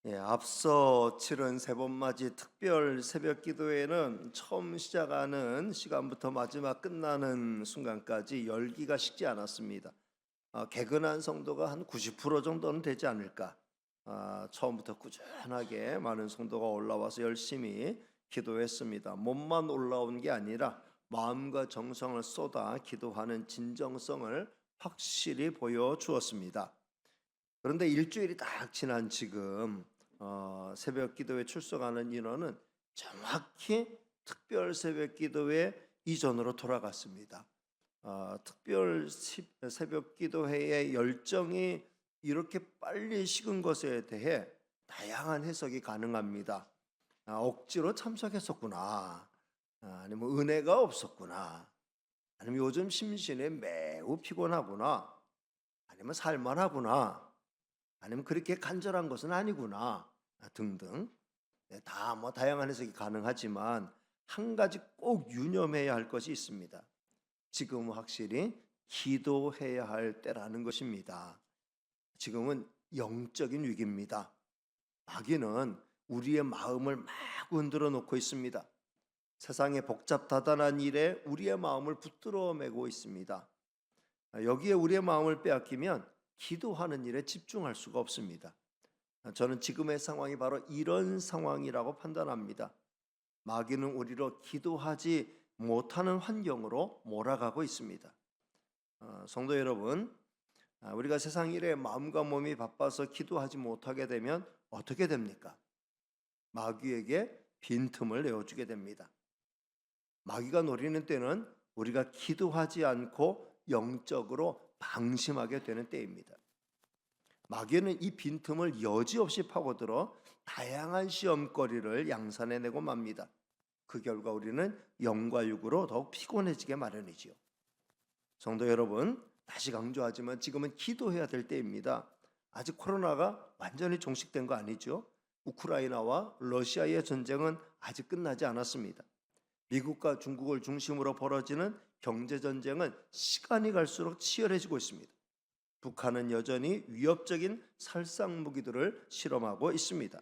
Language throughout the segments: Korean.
앞서 치른 세번맞이 특별 새벽 기도회는 처음 시작하는 시간부터 마지막 끝나는 순간까지 열기가 식지 않았습니다. 개근한 성도가 한 90% 정도는 되지 않을까. 처음부터 꾸준하게 많은 성도가 올라와서 열심히 기도했습니다. 몸만 올라온 게 아니라 마음과 정성을 쏟아 기도하는 진정성을 확실히 보여주었습니다. 그런데 일주일이 딱 지난 지금 새벽 기도에 출석하는 인원은 정확히 특별 새벽 기도회 이전으로 돌아갔습니다. 특별 새벽 기도회의 열정이 이렇게 빨리 식은 것에 대해 다양한 해석이 가능합니다. 억지로 참석했었구나. 아니면 은혜가 없었구나. 아니면 요즘 심신이 매우 피곤하구나. 아니면 살만하구나. 아니면 그렇게 간절한 것은 아니구나 등등. 다 다양한 해석이 가능하지만 한 가지 꼭 유념해야 할 것이 있습니다. 지금은 확실히 기도해야 할 때라는 것입니다. 지금은 영적인 위기입니다. 마귀는 우리의 마음을 막 흔들어 놓고 있습니다. 세상의 복잡다단한 일에 우리의 마음을 붙들어 매고 있습니다. 여기에 우리의 마음을 빼앗기면 기도하는 일에 집중할 수가 없습니다. 저는 지금의 상황이 바로 이런 상황이라고 판단합니다. 마귀는 우리로 기도하지 못하는 환경으로 몰아가고 있습니다. 성도 여러분, 우리가 세상 일에 마음과 몸이 바빠서 기도하지 못하게 되면 어떻게 됩니까? 마귀에게 빈틈을 내어주게 됩니다. 마귀가 노리는 때는 우리가 기도하지 않고 영적으로 방심하게 되는 때입니다. 마귀는 이 빈틈을 여지없이 파고들어 다양한 시험거리를 양산해내고 맙니다. 그 결과 우리는 영과 육으로 더욱 피곤해지게 마련이지요. 성도 여러분, 다시 강조하지만 지금은 기도해야 될 때입니다. 아직 코로나가 완전히 종식된 거 아니죠? 우크라이나와 러시아의 전쟁은 아직 끝나지 않았습니다. 미국과 중국을 중심으로 벌어지는 경제전쟁은 시간이 갈수록 치열해지고 있습니다. 북한은 여전히 위협적인 살상무기들을 실험하고 있습니다.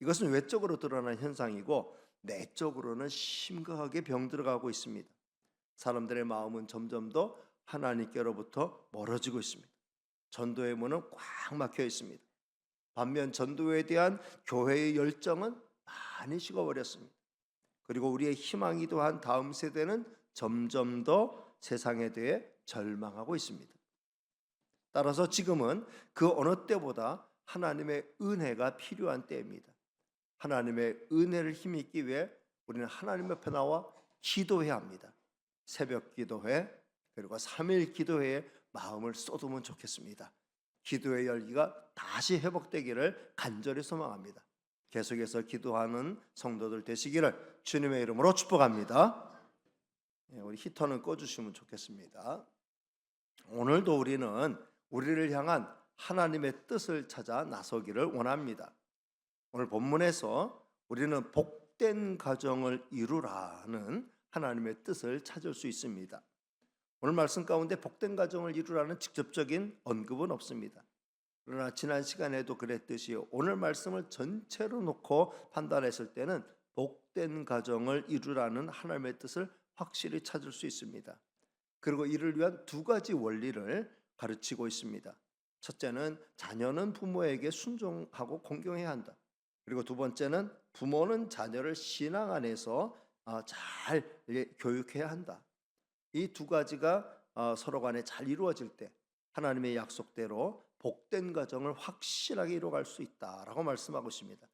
이것은 외적으로 드러난 현상이고 내적으로는 심각하게 병들어가고 있습니다. 사람들의 마음은 점점 더 하나님께로부터 멀어지고 있습니다. 전도의 문은 꽉 막혀 있습니다. 반면 전도에 대한 교회의 열정은 많이 식어버렸습니다. 그리고 우리의 희망이기도 한 다음 세대는 점점 더 세상에 대해 절망하고 있습니다. 따라서 지금은 그 어느 때보다 하나님의 은혜가 필요한 때입니다. 하나님의 은혜를 힘입기 위해 우리는 하나님 앞에 나와 기도해야 합니다. 새벽 기도회 그리고 3일 기도회에 마음을 쏟으면 좋겠습니다. 기도의 열기가 다시 회복되기를 간절히 소망합니다. 계속해서 기도하는 성도들 되시기를 주님의 이름으로 축복합니다. 우리 히터는 꺼주시면 좋겠습니다. 오늘도 우리는 우리를 향한 하나님의 뜻을 찾아 나서기를 원합니다. 오늘 본문에서 우리는 복된 가정을 이루라는 하나님의 뜻을 찾을 수 있습니다. 오늘 말씀 가운데 복된 가정을 이루라는 직접적인 언급은 없습니다. 그러나 지난 시간에도 그랬듯이 오늘 말씀을 전체로 놓고 판단했을 때는 복된 가정을 이루라는 하나님의 뜻을 확실히 찾을 수 있습니다. 그리고 이를 위한 두 가지 원리를 가르치고 있습니다. 첫째는 자녀는 부모에게 순종하고 공경해야 한다. 그리고 두 번째는 부모는 자녀를 신앙 안에서 잘 교육해야 한다. 이 두 가지가 서로 간에 잘 이루어질 때 하나님의 약속대로 복된 가정을 확실하게 이루어갈 수 있다라고 말씀하고 있습니다.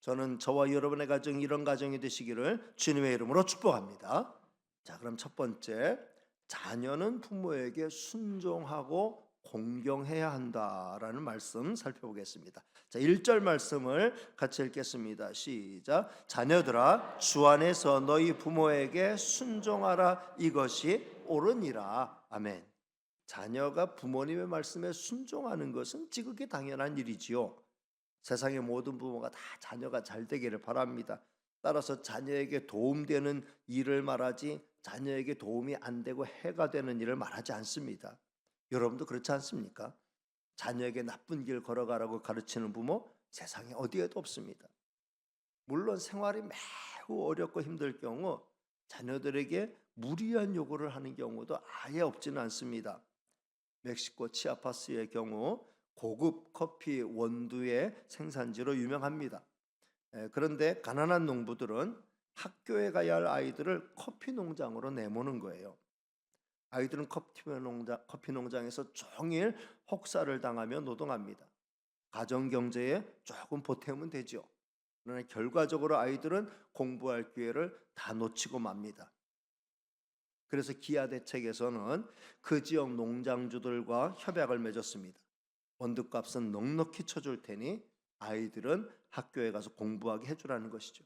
저는 저와 여러분의 가정이 이런 가정이 되시기를 주님의 이름으로 축복합니다. 자, 그럼 첫 번째, 자녀는 부모에게 순종하고 공경해야 한다라는 말씀 살펴보겠습니다. 자, 1절 말씀을 같이 읽겠습니다. 시작. 자녀들아 주 안에서 너희 부모에게 순종하라 이것이 옳으니라. 아멘. 자녀가 부모님의 말씀에 순종하는 것은 지극히 당연한 일이지요. 세상의 모든 부모가 다 자녀가 잘 되기를 바랍니다. 따라서 자녀에게 도움되는 일을 말하지 자녀에게 도움이 안 되고 해가 되는 일을 말하지 않습니다. 여러분도 그렇지 않습니까? 자녀에게 나쁜 길 걸어가라고 가르치는 부모 세상에 어디에도 없습니다. 물론 생활이 매우 어렵고 힘들 경우 자녀들에게 무리한 요구를 하는 경우도 아예 없지는 않습니다. 멕시코 치아파스의 경우 고급 커피 원두의 생산지로 유명합니다. 그런데 가난한 농부들은 학교에 가야 할 아이들을 커피 농장으로 내모는 거예요. 아이들은 커피 농장에서 종일 혹사를 당하며 노동합니다. 가정 경제에 조금 보태면 되죠. 그러나 결과적으로 아이들은 공부할 기회를 다 놓치고 맙니다. 그래서 기아 대책에서는 그 지역 농장주들과 협약을 맺었습니다. 원두값은 넉넉히 쳐줄 테니 아이들은 학교에 가서 공부하게 해주라는 것이죠.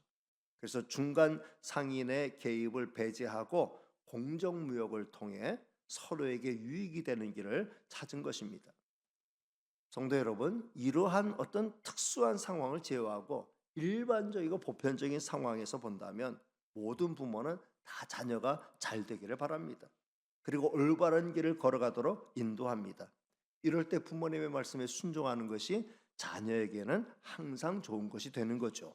그래서 중간 상인의 개입을 배제하고 공정무역을 통해 서로에게 유익이 되는 길을 찾은 것입니다. 성도 여러분, 이러한 어떤 특수한 상황을 제외하고 일반적이고 보편적인 상황에서 본다면 모든 부모는 다 자녀가 잘 되기를 바랍니다. 그리고 올바른 길을 걸어가도록 인도합니다. 이럴 때 부모님의 말씀에 순종하는 것이 자녀에게는 항상 좋은 것이 되는 거죠.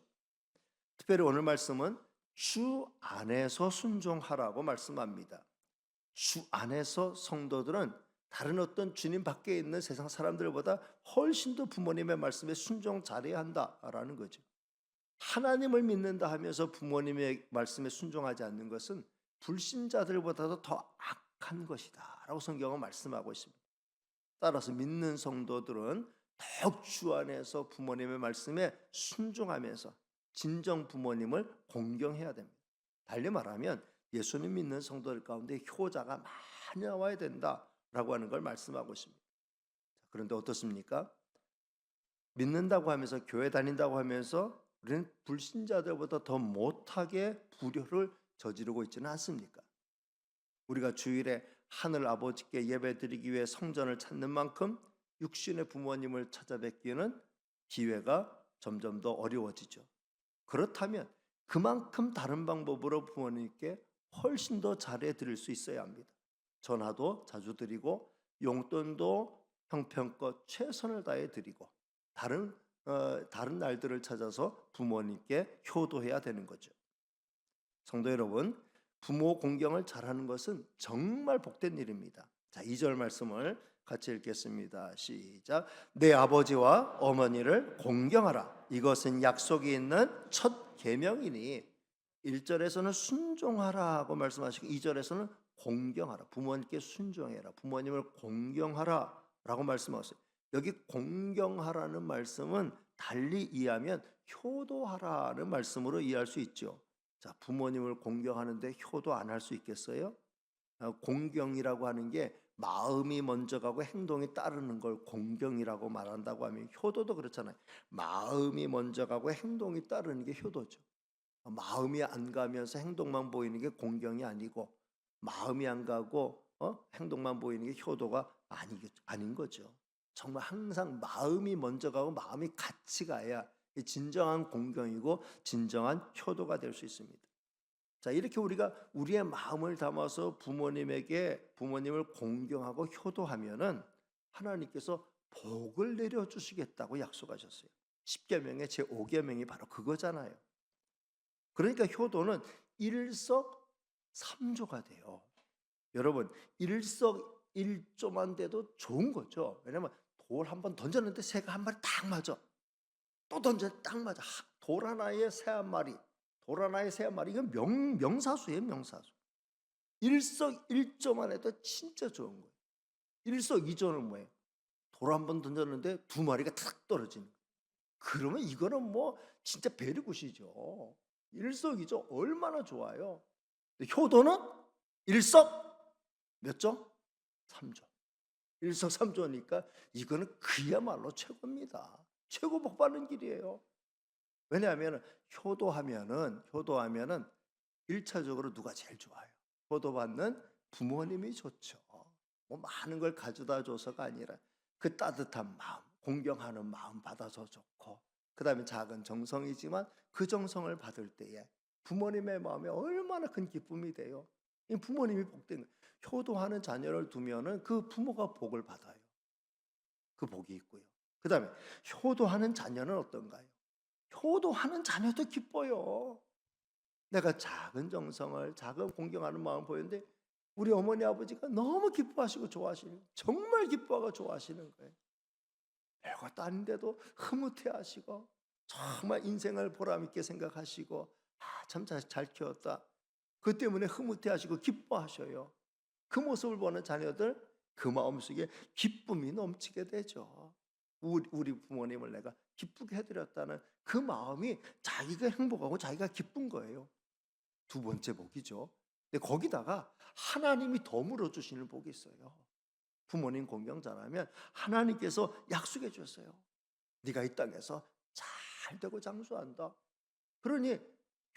특별히 오늘 말씀은 주 안에서 순종하라고 말씀합니다. 주 안에서 성도들은 다른 어떤 주님 밖에 있는 세상 사람들보다 훨씬 더 부모님의 말씀에 순종 잘해야 한다라는 거죠. 하나님을 믿는다 하면서 부모님의 말씀에 순종하지 않는 것은 불신자들보다도 더 악한 것이다 라고 성경은 말씀하고 있습니다. 따라서 믿는 성도들은 더욱 주 안에서 부모님의 말씀에 순종하면서 진정 부모님을 공경해야 됩니다. 달리 말하면 예수님 믿는 성도들 가운데 효자가 많이 나와야 된다라고 하는 걸 말씀하고 있습니다. 그런데 어떻습니까? 믿는다고 하면서 교회 다닌다고 하면서 우리는 불신자들보다 더 못하게 불효를 저지르고 있지는 않습니까? 우리가 주일에 하늘 아버지께 예배드리기 위해 성전을 찾는 만큼 육신의 부모님을 찾아뵙기에는 기회가 점점 더 어려워지죠. 그렇다면 그만큼 다른 방법으로 부모님께 훨씬 더 잘해 드릴 수 있어야 합니다. 전화도 자주 드리고 용돈도 형편껏 최선을 다해 드리고 다른 날들을 찾아서 부모님께 효도해야 되는 거죠. 성도 여러분, 부모 공경을 잘하는 것은 정말 복된 일입니다. 자, 2절 말씀을 같이 읽겠습니다. 시작. 내 아버지와 어머니를 공경하라. 이것은 약속이 있는 첫 계명이니. 1절에서는 순종하라고 말씀하시고 2절에서는 공경하라. 부모님께 순종해라. 부모님을 공경하라 라고 말씀하셨어요. 여기 공경하라는 말씀은 달리 이해하면 효도하라는 말씀으로 이해할 수 있죠. 자, 부모님을 공경하는데 효도 안 할 수 있겠어요? 공경이라고 하는 게 마음이 먼저 가고 행동이 따르는 걸 공경이라고 말한다고 하면 효도도 그렇잖아요. 마음이 먼저 가고 행동이 따르는 게 효도죠. 마음이 안 가면서 행동만 보이는 게 공경이 아니고 마음이 안 가고 행동만 보이는 게 효도가 아닌 거죠. 정말 항상 마음이 먼저 가고 마음이 같이 가야 진정한 공경이고 진정한 효도가 될 수 있습니다. 자, 이렇게 우리가 우리의 마음을 담아서 부모님을 공경하고 효도하면은 하나님께서 복을 내려 주시겠다고 약속하셨어요. 10계명의 제5계명이 바로 그거잖아요. 그러니까 효도는 일석삼조가 돼요. 여러분, 일석일조만 돼도 좋은 거죠. 왜냐면 돌 한 번 던졌는데 새가 한 마리 딱 맞아. 또 던져 딱 맞아. 돌 하나에 새 한 마리. 돌 하나에 새 한 마리. 이건 명사수예요, 명사수. 일석일조만 해도 진짜 좋은 거예요. 일석이조는 뭐예요? 돌 한 번 던졌는데 두 마리가 탁 떨어지는 거예요. 그러면 이거는 뭐 진짜 베리굿이죠. 일석이조 얼마나 좋아요. 효도는 일석 몇 조? 3조. 일석삼조니까 이거는 그야말로 최고입니다. 최고 복 받는 길이에요. 왜냐하면 효도하면은 1차적으로 누가 제일 좋아요? 효도받는 부모님이 좋죠. 뭐 많은 걸 가져다 줘서가 아니라 그 따뜻한 마음, 공경하는 마음 받아서 좋고, 그 다음에 작은 정성이지만 그 정성을 받을 때에 부모님의 마음에 얼마나 큰 기쁨이 돼요. 이 부모님이 복된 거예요. 효도하는 자녀를 두면은 그 부모가 복을 받아요. 그 복이 있고요. 그 다음에 효도하는 자녀는 어떤가요? 효도하는 자녀도 기뻐요. 내가 작은 정성을, 작은 공경하는 마음 보이는데 우리 어머니 아버지가 너무 기뻐하시고 좋아하시는, 정말 기뻐하고 좋아하시는 거예요. 별것도 아닌데도 흐뭇해하시고 정말 인생을 보람있게 생각하시고, 참 잘 키웠다, 그 때문에 흐뭇해하시고 기뻐하셔요. 그 모습을 보는 자녀들, 그 마음속에 기쁨이 넘치게 되죠. 우리 부모님을 내가 기쁘게 해드렸다는 그 마음이 자기가 행복하고 자기가 기쁜 거예요. 두 번째 복이죠. 근데 거기다가 하나님이 더 물어주시는 복이 있어요. 부모님 공경 잘하면 하나님께서 약속해 주셨어요. 네가 이 땅에서 잘 되고 장수한다. 그러니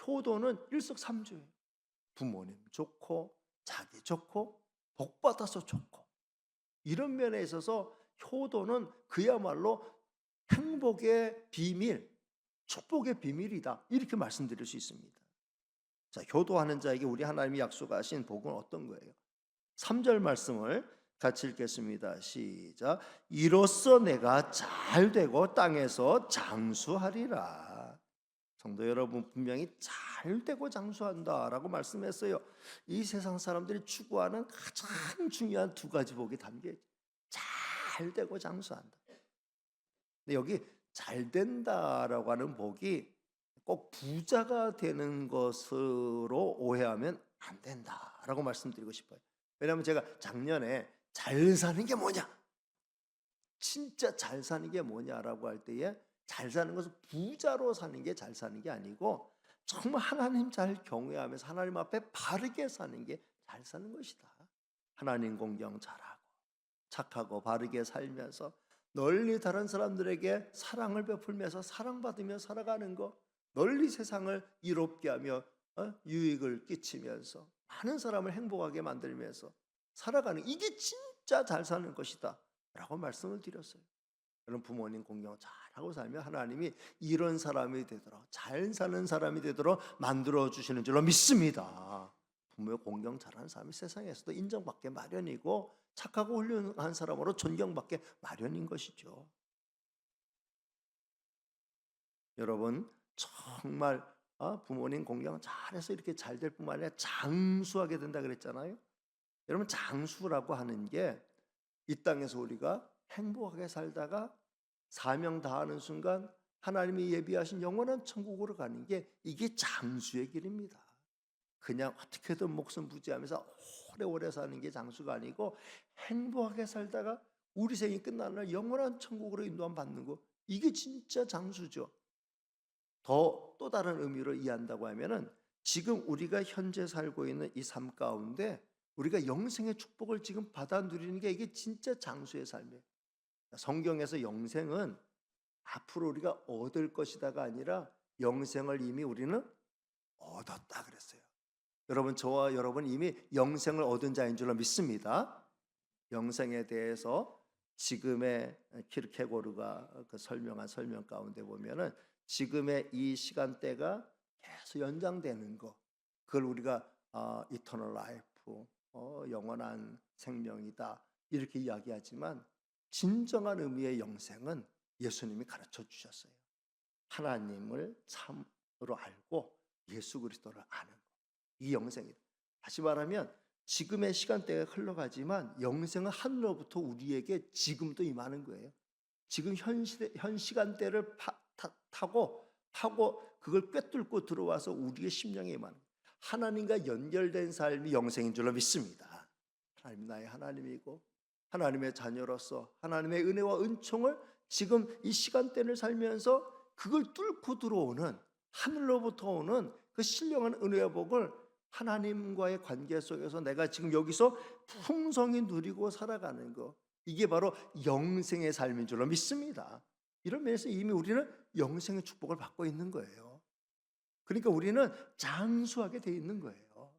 효도는 일석삼조예요. 부모님 좋고 자기 좋고 복 받아서 좋고, 이런 면에 있어서 효도는 그야말로 행복의 비밀, 축복의 비밀이다, 이렇게 말씀드릴 수 있습니다. 자, 효도하는 자에게 우리 하나님이 약속하신 복은 어떤 거예요? 3절 말씀을 같이 읽겠습니다. 시작. 이로써 내가 잘 되고 땅에서 장수하리라. 성도 여러분, 분명히 잘 되고 장수한다라고 말씀했어요. 이 세상 사람들이 추구하는 가장 중요한 두 가지 복이 담겨 있죠. 잘 되고 장수한다. 근데 여기 잘 된다라고 하는 복이 꼭 부자가 되는 것으로 오해하면 안 된다라고 말씀드리고 싶어요. 왜냐하면 제가 작년에 잘 사는 게 뭐냐, 진짜 잘 사는 게 뭐냐라고 할 때에, 잘 사는 것은 부자로 사는 게 잘 사는 게 아니고 정말 하나님 잘 경외하면서 하나님 앞에 바르게 사는 게 잘 사는 것이다. 하나님 공경 잘하고 착하고 바르게 살면서 널리 다른 사람들에게 사랑을 베풀면서 사랑받으며 살아가는 것, 널리 세상을 이롭게 하며 유익을 끼치면서 많은 사람을 행복하게 만들면서 살아가는, 이게 진짜 잘 사는 것이다 라고 말씀을 드렸어요. 여러분, 부모님 공경 잘하고 살면 하나님이 이런 사람이 되도록, 잘 사는 사람이 되도록 만들어 주시는 줄로 믿습니다. 부모 공경 잘하는 사람이 세상에서도 인정받게 마련이고 착하고 훌륭한 사람으로 존경받게 마련인 것이죠. 여러분, 정말 부모님 공경 잘해서 이렇게 잘 될 뿐만 아니라 장수하게 된다 그랬잖아요. 여러분, 장수라고 하는 게 이 땅에서 우리가 행복하게 살다가 사명 다하는 순간 하나님이 예비하신 영원한 천국으로 가는 게, 이게 장수의 길입니다. 그냥 어떻게든 목숨 부지하면서 오래오래 사는 게 장수가 아니고, 행복하게 살다가 우리 생이 끝나는 날 영원한 천국으로 인도함 받는 거, 이게 진짜 장수죠. 또 다른 의미로 이해한다고 하면은, 지금 우리가 현재 살고 있는 이 삶 가운데 우리가 영생의 축복을 지금 받아 누리는 게, 이게 진짜 장수의 삶이에요. 성경에서 영생은 앞으로 우리가 얻을 것이다가 아니라 영생을 이미 우리는 얻었다 그랬어요. 여러분, 저와 여러분 이미 영생을 얻은 자인 줄로 믿습니다. 영생에 대해서 지금의 키르케고르가 그 설명한 설명 가운데 보면은, 지금의 이 시간대가 계속 연장되는 거, 그걸 우리가 이터널 라이프, 영원한 생명이다, 이렇게 이야기하지만 진정한 의미의 영생은 예수님이 가르쳐 주셨어요. 하나님을 참으로 알고 예수 그리스도를 아는 것, 이 영생이다. 다시 말하면 지금의 시간대가 흘러가지만 영생은 하늘로부터 우리에게 지금도 임하는 거예요. 지금 현 시간대를 타고 그걸 꿰뚫고 들어와서 우리의 심령에 임하는 거예요. 하나님과 연결된 삶이 영생인 줄로 믿습니다. 하나님 나의 하나님이고 하나님의 자녀로서 하나님의 은혜와 은총을 지금 이 시간대를 살면서 그걸 뚫고 들어오는, 하늘로부터 오는 그 신령한 은혜와 복을 하나님과의 관계 속에서 내가 지금 여기서 풍성히 누리고 살아가는 거, 이게 바로 영생의 삶인 줄로 믿습니다. 이런 면에서 이미 우리는 영생의 축복을 받고 있는 거예요. 그러니까 우리는 장수하게 돼 있는 거예요.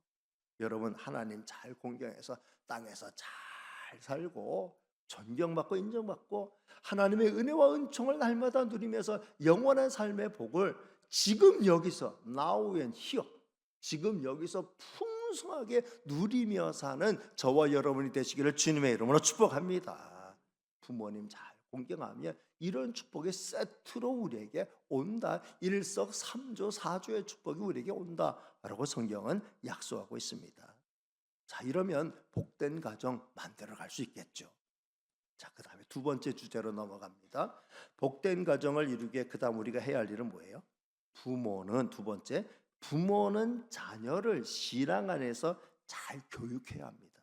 여러분, 하나님 잘 공경해서 땅에서 잘 살고 존경받고 인정받고 하나님의 은혜와 은총을 날마다 누리면서 영원한 삶의 복을 지금 여기서, now and here, 지금 여기서 풍성하게 누리며 사는 저와 여러분이 되시기를 주님의 이름으로 축복합니다. 부모님 잘 공경하면 이런 축복이 세트로 우리에게 온다. 일석삼조 사조의 축복이 우리에게 온다라고 성경은 약속하고 있습니다. 자, 이러면 복된 가정 만들어 갈 수 있겠죠. 자, 그 다음에 두 번째 주제로 넘어갑니다. 복된 가정을 이루기에 그 다음 우리가 해야 할 일은 뭐예요? 두 번째, 부모는 자녀를 신앙 안에서 잘 교육해야 합니다.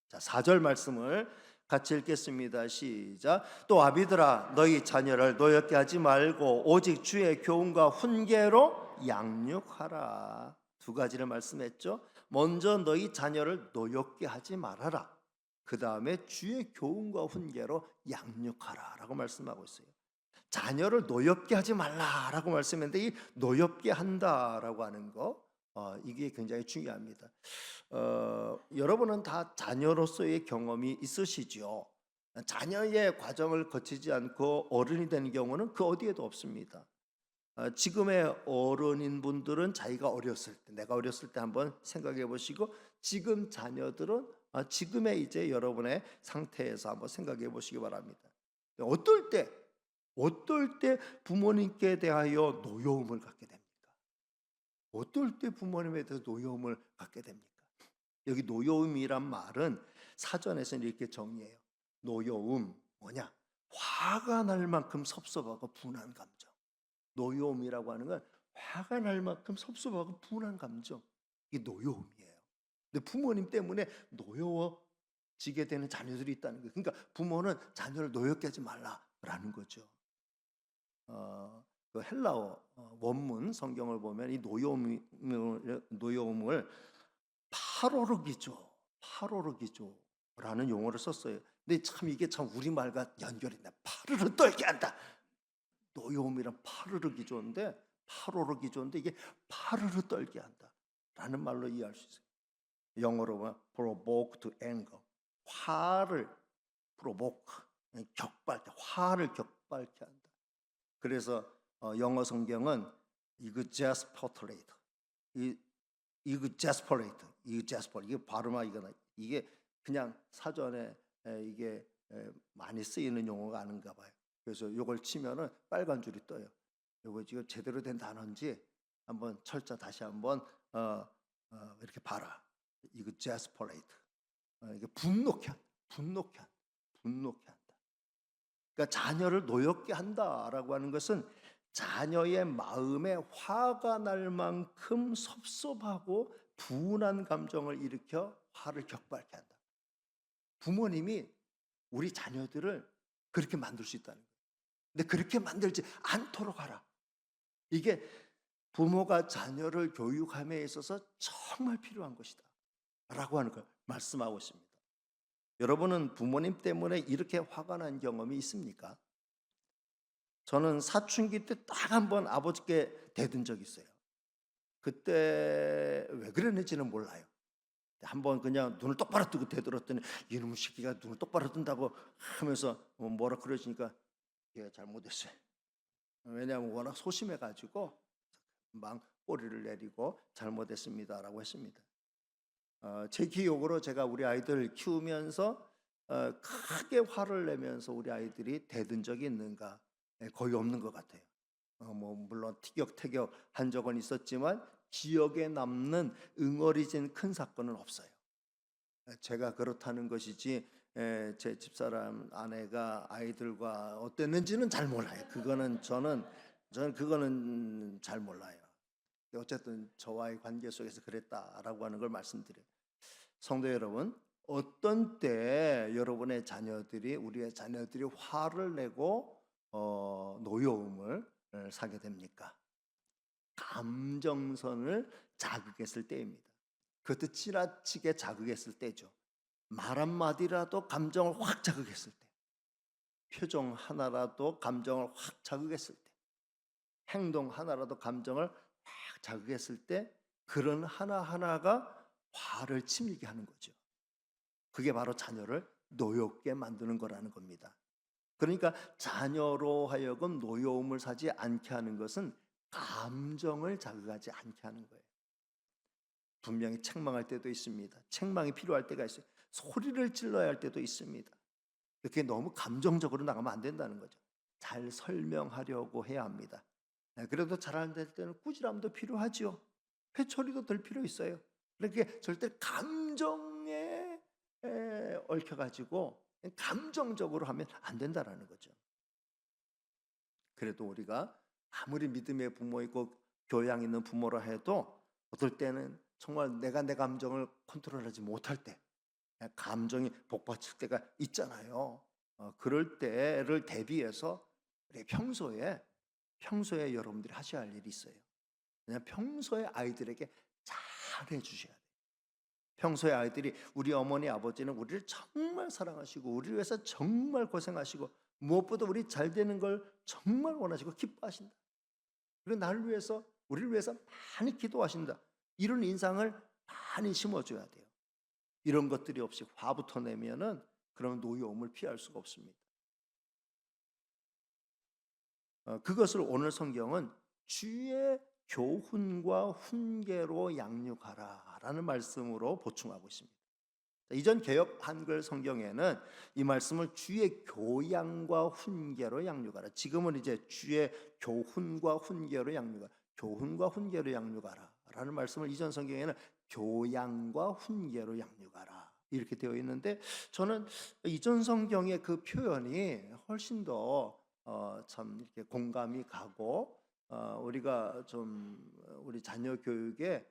자, 4절 말씀을 같이 읽겠습니다. 시작. 또 아비들아, 너희 자녀를 노엽게 하지 말고 오직 주의 교훈과 훈계로 양육하라. 두 가지를 말씀했죠. 먼저 너희 자녀를 노엽게 하지 말아라. 그 다음에 주의 교훈과 훈계로 양육하라라고 말씀하고 있어요. 자녀를 노엽게 하지 말라라고 말씀했는데 이 노엽게 한다라고 하는 거 이게 굉장히 중요합니다. 여러분은 다 자녀로서의 경험이 있으시죠. 자녀의 과정을 거치지 않고 어른이 되는 경우는 그 어디에도 없습니다. 지금의 어른인 분들은 자기가 어렸을 때, 내가 어렸을 때 한번 생각해 보시고 지금 자녀들은 지금의 이제 여러분의 상태에서 한번 생각해 보시기 바랍니다. 어떨 때 부모님께 대하여 노여움을 갖게 됩니까? 어떨 때 부모님에 대해서 노여움을 갖게 됩니까? 여기 노여움이란 말은 사전에서는 이렇게 정의해요. 노여움 뭐냐? 화가 날 만큼 섭섭하고 분한 감정. 노여움이라고 하는 건 화가 날 만큼 섭섭하고 분한 감정. 이게 노여움이에요. 근데 부모님 때문에 노여워지게 되는 자녀들이 있다는 거예요. 그러니까 부모는 자녀를 노엽게 하지 말라라는 거죠. 그 헬라어 원문 성경을 보면 이 노여움을 파로르기조라는 용어를 썼어요. 근데 참 이게 참 우리말과 연결이 돼. 파르르 떨게 한다. 노여움이란 파로르기조인데 이게 파르르 떨게 한다라는 말로 이해할 수 있어요. 영어로 보면 provoke to anger, 화를 화를 격발케 한다. 그래서 영어 성경은 exasperate, 이게 발음하기가 이게 그냥 사전에 이게 많이 쓰이는 용어가 아닌가 봐요. 그래서 이걸 치면은 빨간 줄이 떠요. 이거 지금 제대로 된 단어인지 한번 철자 다시 한번 이렇게 봐라. exasperate, 이게 분노케 한다. 그러니까 자녀를 노엽게 한다라고 하는 것은 자녀의 마음에 화가 날 만큼 섭섭하고 분한 감정을 일으켜 화를 격발케 한다. 부모님이 우리 자녀들을 그렇게 만들 수 있다는 거예요. 근데 그렇게 만들지 않도록 하라. 이게 부모가 자녀를 교육함에 있어서 정말 필요한 것이다 라고 하는 걸 말씀하고 있습니다. 여러분은 부모님 때문에 이렇게 화가 난 경험이 있습니까? 저는 사춘기 때 딱 한 번 아버지께 대든 적이 있어요. 그때 왜 그랬는지는 몰라요. 한번 그냥 눈을 똑바로 뜨고 대들었더니 이놈의 새끼가 눈을 똑바로 뜬다고 하면서 뭐라 그러시니까 얘가 잘못했어요. 왜냐하면 워낙 소심해가지고 금방 꼬리를 내리고 잘못했습니다라고 했습니다. 제 기억으로 제가 우리 아이들 키우면서 크게 화를 내면서 우리 아이들이 대든 적이 있는가? 거의 없는 것 같아요. 물론 티격태격 한 적은 있었지만 기억에 남는 응어리진 큰 사건은 없어요. 제가 그렇다는 것이지 제 집사람 아내가 아이들과 어땠는지는 잘 몰라요. 저는 그거는 잘 몰라요. 어쨌든 저와의 관계 속에서 그랬다라고 하는 걸 말씀드려요. 성도 여러분, 어떤 때 여러분의 자녀들이 우리의 자녀들이 화를 내고 노여움을 사게 됩니까? 감정선을 자극했을 때입니다. 그것도 지나치게 자극했을 때죠. 말 한마디라도 감정을 확 자극했을 때, 표정 하나라도 감정을 확 자극했을 때, 행동 하나라도 감정을 확 자극했을 때 그런 하나하나가 화를 치밀게 하는 거죠. 그게 바로 자녀를 노엽게 만드는 거라는 겁니다. 그러니까 자녀로 하여금 노여움을 사지 않게 하는 것은 감정을 자극하지 않게 하는 거예요. 분명히 책망할 때도 있습니다. 책망이 필요할 때가 있어요. 소리를 질러야 할 때도 있습니다. 이렇게 너무 감정적으로 나가면 안 된다는 거죠. 잘 설명하려고 해야 합니다. 그래도 잘 안 될 때는 꾸지람도 필요하죠. 회초리도 들 필요 있어요. 그렇게 절대 감정에 얽혀가지고 감정적으로 하면 안 된다라는 거죠. 그래도 우리가 아무리 믿음의 부모이고 교양 있는 부모라 해도 어떨 때는 정말 내가 내 감정을 컨트롤하지 못할 때, 감정이 복받칠 때가 있잖아요. 그럴 때를 대비해서 우리 평소에 여러분들이 하셔야 할 일이 있어요. 그냥 평소에 아이들에게 잘해 주셔야 돼요. 평소에 아이들이 우리 어머니 아버지는 우리를 정말 사랑하시고 우리를 위해서 정말 고생하시고 무엇보다 우리 잘 되는 걸 정말 원하시고 기뻐하신다. 그리고 나를 위해서 우리를 위해서 많이 기도하신다. 이런 인상을 많이 심어줘야 돼요. 이런 것들이 없이 화부터 내면은 그런 노여움을 피할 수가 없습니다. 그것을 오늘 성경은 주의 교훈과 훈계로 양육하라라는 말씀으로 보충하고 있습니다. 이전 개역 한글 성경에는 이 말씀을 주의 교양과 훈계로 양육하라. 지금은 이제 주의 교훈과 훈계로 양육하라. 교훈과 훈계로 양육하라라는 말씀을 이전 성경에는 교양과 훈계로 양육하라 이렇게 되어 있는데, 저는 이전 성경의 그 표현이 훨씬 더 참 이렇게 공감이 가고 우리가 좀 우리 자녀 교육에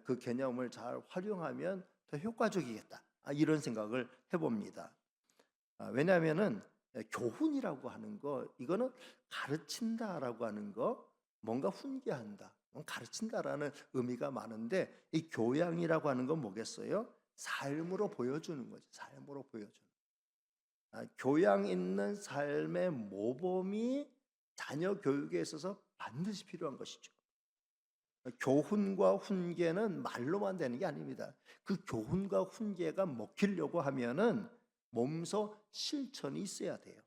그 개념을 잘 활용하면 더 효과적이겠다, 이런 생각을 해봅니다. 왜냐하면은 교훈이라고 하는 거, 이거는 가르친다라고 하는 거, 뭔가 훈계한다, 가르친다라는 의미가 많은데, 이 교양이라고 하는 건 뭐겠어요? 삶으로 보여주는 거죠. 삶으로 보여주는. 교양 있는 삶의 모범이 자녀 교육에 있어서 반드시 필요한 것이죠. 교훈과 훈계는 말로만 되는 게 아닙니다. 그 교훈과 훈계가 먹히려고 하면은 몸소 실천이 있어야 돼요.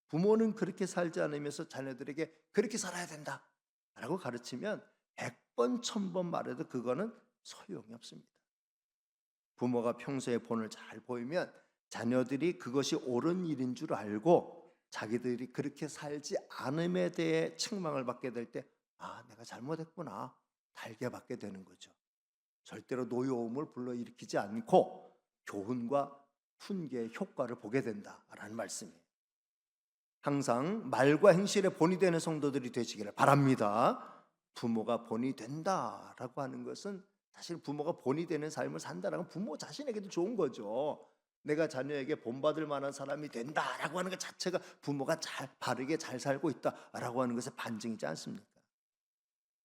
부모는 그렇게 살지 않으면서 자녀들에게 그렇게 살아야 된다 라고 가르치면 100번 1000번 말해도 그거는 소용이 없습니다. 부모가 평소에 본을 잘 보이면 자녀들이 그것이 옳은 일인 줄 알고 자기들이 그렇게 살지 않음에 대해 책망을 받게 될 때, 내가 잘못했구나, 달게 받게 되는 거죠. 절대로 노여움을 불러일으키지 않고 교훈과 훈계의 효과를 보게 된다라는 말씀이에요. 항상 말과 행실의 본이 되는 성도들이 되시기를 바랍니다. 부모가 본이 된다라고 하는 것은 사실 부모가 본이 되는 삶을 산다라는 건 부모 자신에게도 좋은 거죠. 내가 자녀에게 본받을 만한 사람이 된다라고 하는 것 자체가 부모가 바르게 잘 살고 있다라고 하는 것의 반증이지 않습니까?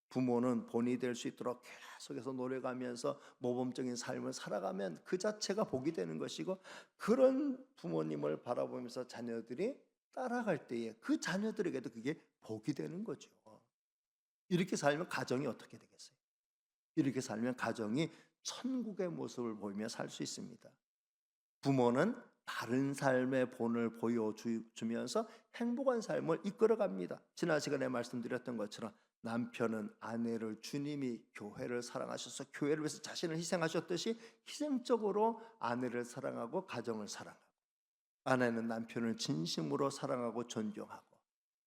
부모는 본이 될 수 있도록 계속해서 노력하면서 모범적인 삶을 살아가면 그 자체가 복이 되는 것이고, 그런 부모님을 바라보면서 자녀들이 따라갈 때에 그 자녀들에게도 그게 복이 되는 거죠. 이렇게 살면 가정이 어떻게 되겠어요? 이렇게 살면 가정이 천국의 모습을 보이며 살 수 있습니다. 부모는 바른 삶의 본을 보여주면서 행복한 삶을 이끌어갑니다. 지난 시간에 말씀드렸던 것처럼 남편은 아내를 주님이 교회를 사랑하셔서 교회를 위해서 자신을 희생하셨듯이 희생적으로 아내를 사랑하고 가정을 사랑하고, 아내는 남편을 진심으로 사랑하고 존경하고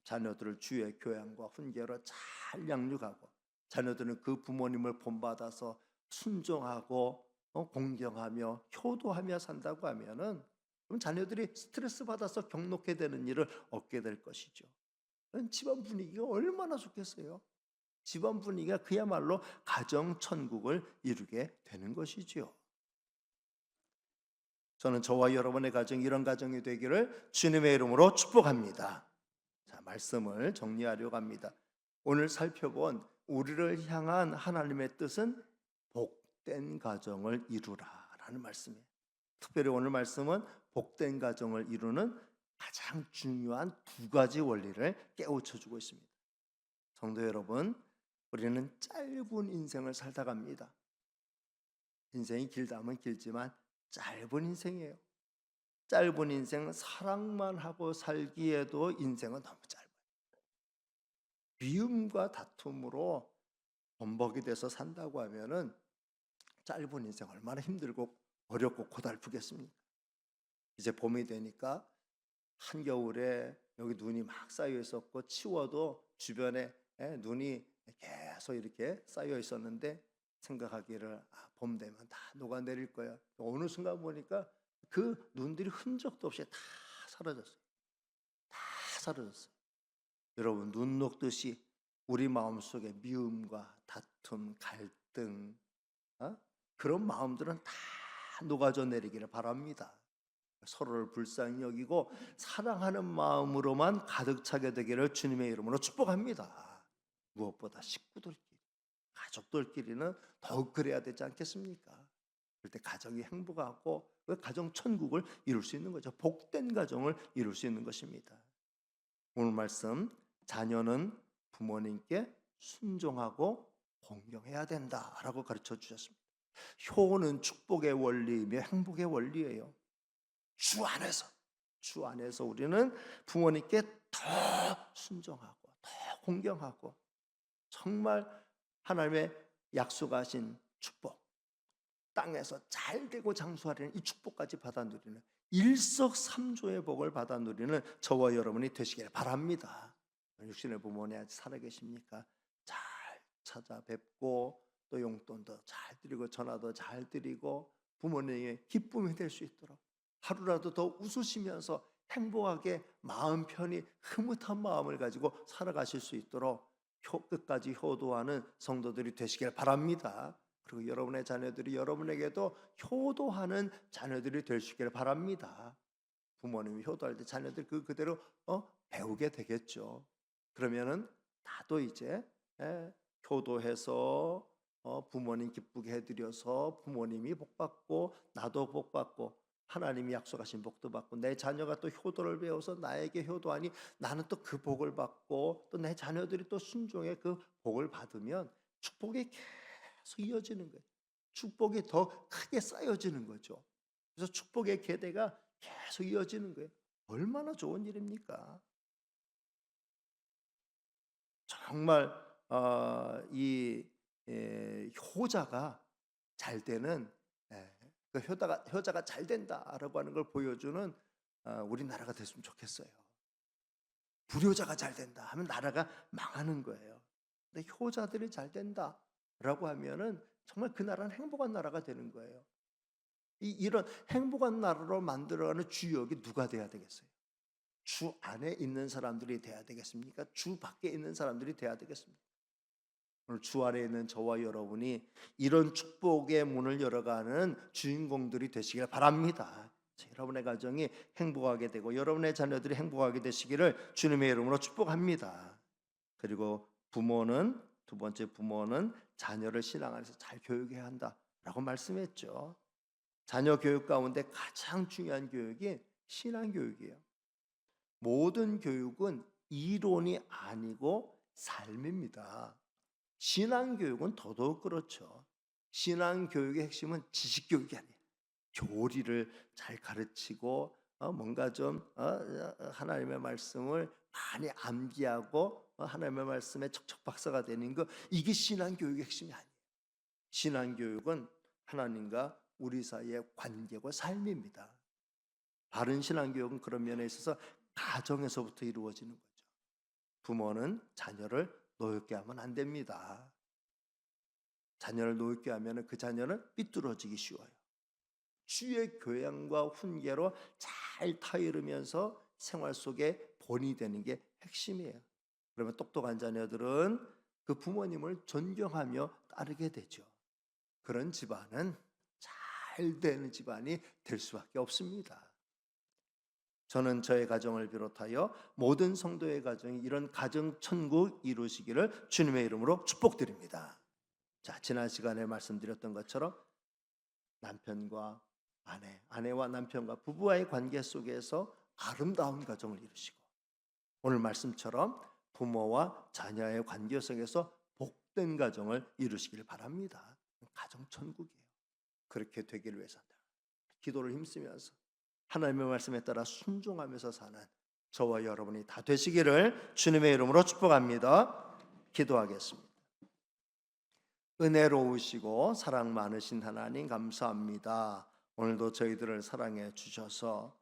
자녀들을 주의 교양과 훈계로 잘 양육하고, 자녀들은 그 부모님을 본받아서 순종하고 공경하며 효도하며 산다고 하면은, 그럼 자녀들이 스트레스 받아서 경록게 되는 일을 얻게 될 것이죠. 집안 분위기가 얼마나 좋겠어요. 집안 분위기가 그야말로 가정 천국을 이루게 되는 것이죠. 저는 저와 여러분의 가정이 이런 가정이 되기를 주님의 이름으로 축복합니다. 자, 말씀을 정리하려고 합니다. 오늘 살펴본 우리를 향한 하나님의 뜻은 복된 가정을 이루라라는 말씀이에요. 특별히 오늘 말씀은 복된 가정을 이루는 가장 중요한 두 가지 원리를 깨우쳐주고 있습니다. 성도 여러분, 우리는 짧은 인생을 살다 갑니다. 인생이 길다면 길지만 짧은 인생이에요. 짧은 인생, 사랑만 하고 살기에도 인생은 너무 짧아요. 미움과 다툼으로 범벅이 돼서 산다고 하면은 짧은 인생 얼마나 힘들고 어렵고 고달프겠습니까? 이제 봄이 되니까 한겨울에 여기 눈이 막 쌓여 있었고 치워도 주변에 눈이 계속 이렇게 쌓여 있었는데 생각하기를 봄 되면 다 녹아내릴 거야. 어느 순간 보니까 그 눈들이 흔적도 없이 다 사라졌어요. 다 사라졌어요. 여러분, 눈 녹듯이 우리 마음속에 미움과 다툼, 갈등, 그런 마음들은 다 녹아져 내리기를 바랍니다. 서로를 불쌍히 여기고 사랑하는 마음으로만 가득 차게 되기를 주님의 이름으로 축복합니다. 무엇보다 식구들끼리, 가족들끼리는 더욱 그래야 되지 않겠습니까? 그럴 때 가정이 행복하고 그 가정 천국을 이룰 수 있는 거죠. 복된 가정을 이룰 수 있는 것입니다. 오늘 말씀, 자녀는 부모님께 순종하고 공경해야 된다라고 가르쳐 주셨습니다. 효는 축복의 원리이며 행복의 원리예요. 주 안에서 우리는 부모님께 더 순종하고 더 공경하고 정말 하나님의 약속하신 축복, 땅에서 잘 되고 장수하려는 이 축복까지 받아 누리는 일석삼조의 복을 받아 누리는 저와 여러분이 되시길 바랍니다. 육신의 부모님 아직 살아계십니까? 잘 찾아뵙고 또 용돈도 잘 드리고 전화도 잘 드리고 부모님의 기쁨이 될 수 있도록 하루라도 더 웃으시면서 행복하게 마음 편히 흐뭇한 마음을 가지고 살아가실 수 있도록 끝까지 효도하는 성도들이 되시길 바랍니다. 그리고 여러분의 자녀들이 여러분에게도 효도하는 자녀들이 되시길 바랍니다. 부모님이 효도할 때 자녀들 그대로 배우게 되겠죠. 그러면은 나도 이제 효도해서 부모님 기쁘게 해드려서 부모님이 복받고 나도 복받고 하나님이 약속하신 복도 받고 내 자녀가 또 효도를 배워서 나에게 효도하니 나는 또 그 복을 받고 또 내 자녀들이 또 순종의 그 복을 받으면 축복이 계속 이어지는 거예요. 축복이 더 크게 쌓여지는 거죠. 그래서 축복의 계대가 계속 이어지는 거예요. 얼마나 좋은 일입니까? 정말 이 효자가 잘 되는 그 효자가 잘 된다라고 하는 걸 보여주는 우리나라가 됐으면 좋겠어요. 불효자가 잘 된다 하면 나라가 망하는 거예요. 근데 효자들이 잘 된다라고 하면은 정말 그 나라는 행복한 나라가 되는 거예요. 이런 행복한 나라로 만들어가는 주역이 누가 돼야 되겠어요? 주 안에 있는 사람들이 돼야 되겠습니까? 주 밖에 있는 사람들이 돼야 되겠습니까? 오늘 주 안에 있는 저와 여러분이 이런 축복의 문을 열어가는 주인공들이 되시길 바랍니다. 여러분의 가정이 행복하게 되고 여러분의 자녀들이 행복하게 되시기를 주님의 이름으로 축복합니다. 그리고 두 번째 부모는 자녀를 신앙 안에서 잘 교육해야 한다라고 말씀했죠. 자녀 교육 가운데 가장 중요한 교육이 신앙 교육이에요. 모든 교육은 이론이 아니고 삶입니다. 신앙 교육은 더더욱 그렇죠. 신앙 교육의 핵심은 지식 교육이 아니에요. 교리를 잘 가르치고 뭔가 좀 하나님의 말씀을 많이 암기하고 하나님의 말씀에 척척 박사가 되는 거, 이게 신앙 교육의 핵심이 아니에요. 신앙 교육은 하나님과 우리 사이의 관계고 삶입니다. 바른 신앙 교육은 그런 면에 있어서 가정에서부터 이루어지는 거죠. 부모는 자녀를 노엽게 하면 안 됩니다. 자녀를 노엽게 하면 그 자녀는 삐뚤어지기 쉬워요. 주의 교양과 훈계로 잘 타이르면서 생활 속에 본이 되는 게 핵심이에요. 그러면 똑똑한 자녀들은 그 부모님을 존경하며 따르게 되죠. 그런 집안은 잘 되는 집안이 될 수밖에 없습니다. 저는 저의 가정을 비롯하여 모든 성도의 가정이 이런 가정 천국 이루시기를 주님의 이름으로 축복드립니다. 자, 지난 시간에 말씀드렸던 것처럼 남편과 아내와 남편과 부부와의 관계 속에서 아름다운 가정을 이루시고 오늘 말씀처럼 부모와 자녀의 관계 속에서 복된 가정을 이루시길 바랍니다. 가정 천국이에요. 그렇게 되기를 위해서 기도를 힘쓰면서 하나님의 말씀에 따라 순종하면서 사는 저와 여러분이 다 되시기를 주님의 이름으로 축복합니다. 기도하겠습니다. 은혜로우시고 사랑 많으신 하나님 감사합니다. 오늘도 저희들을 사랑해 주셔서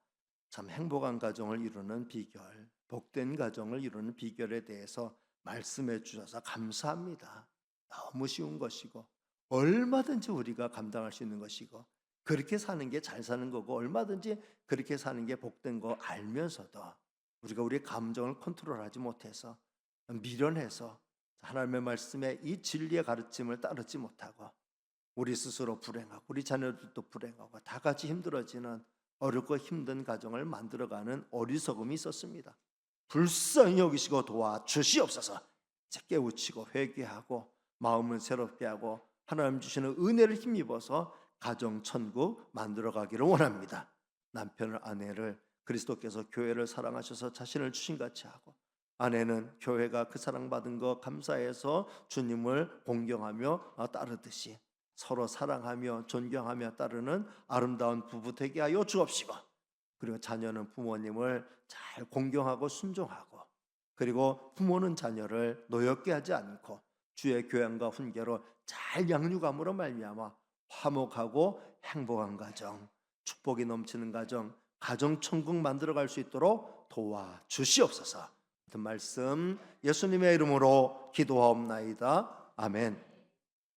참 행복한 가정을 이루는 비결, 복된 가정을 이루는 비결에 대해서 말씀해 주셔서 감사합니다. 너무 쉬운 것이고 얼마든지 우리가 감당할 수 있는 것이고 그렇게 사는 게 잘 사는 거고 얼마든지 그렇게 사는 게 복된 거 알면서도 우리가 우리의 감정을 컨트롤하지 못해서 미련해서 하나님의 말씀에 이 진리의 가르침을 따르지 못하고 우리 스스로 불행하고 우리 자녀들도 불행하고 다 같이 힘들어지는 어렵고 힘든 가정을 만들어가는 어리석음이 있었습니다. 불쌍히 여기시고 도와주시옵소서. 이제 깨우치고 회개하고 마음을 새롭게 하고 하나님 주시는 은혜를 힘입어서 가정 천국 만들어가기를 원합니다. 남편을 아내를 그리스도께서 교회를 사랑하셔서 자신을 주신 같이 하고 아내는 교회가 그 사랑받은 거 감사해서 주님을 공경하며 따르듯이 서로 사랑하며 존경하며 따르는 아름다운 부부 되게 하여 주옵시고 그리고 자녀는 부모님을 잘 공경하고 순종하고 그리고 부모는 자녀를 노엽게 하지 않고 주의 교양과 훈계로 잘 양육함으로 말미암아 화목하고 행복한 가정, 축복이 넘치는 가정, 가정 천국 만들어갈 수 있도록 도와주시옵소서. 같은 말씀 예수님의 이름으로 기도하옵나이다. 아멘.